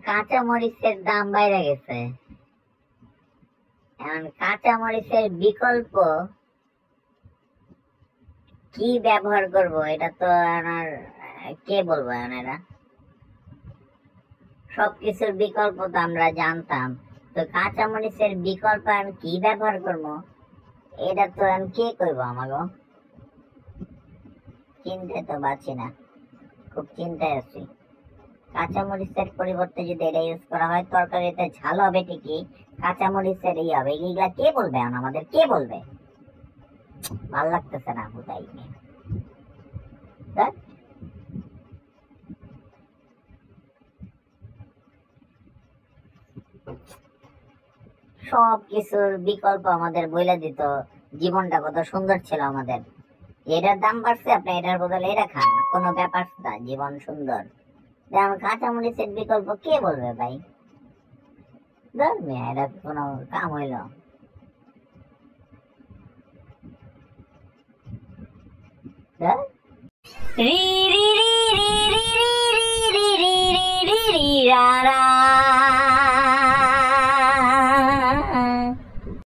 কাঁচা মরিচের দাম বাইরে গেছে। এখন কাঁচা মরিচের বিকল্প কি ব্যবহার করব, এটা তো আমার কে বলবো। এখন এটা সবকিছুর বিকল্প তো আমরা জানতাম, তো কাঁচা মরিচের বিকল্প আমি কি ব্যবহার করব, এটা তো আমি কে কইব আমাকে। চিনতে তো পারছি না, খুব চিন্তায় আছি। কাঁচা মরিচের পরিবর্তে যদি এটা ইউজ করা হয়, তরকারিতে ঝাল হবে ঠিকই, কাঁচা মরিচের ই হবে। এগুলা কে বলবে এখন আমাদের, কে বলবে? ভাল লাগতেছে না বুঝাই। সব কিছুর বিকল্প আমাদের বইলে দিত, জীবনটা কত সুন্দর ছিল আমাদের। এটার দাম বাড়ছে, আপনি এটার বদলে এটা খান, কোনো ব্যাপার না, জীবন সুন্দর। কাঁচা মরিচের বিকল্প কে বলবে ভাই? এটা কোনো কাম হইল? রি রি রি রি রি রি রি রি রি রি রা রা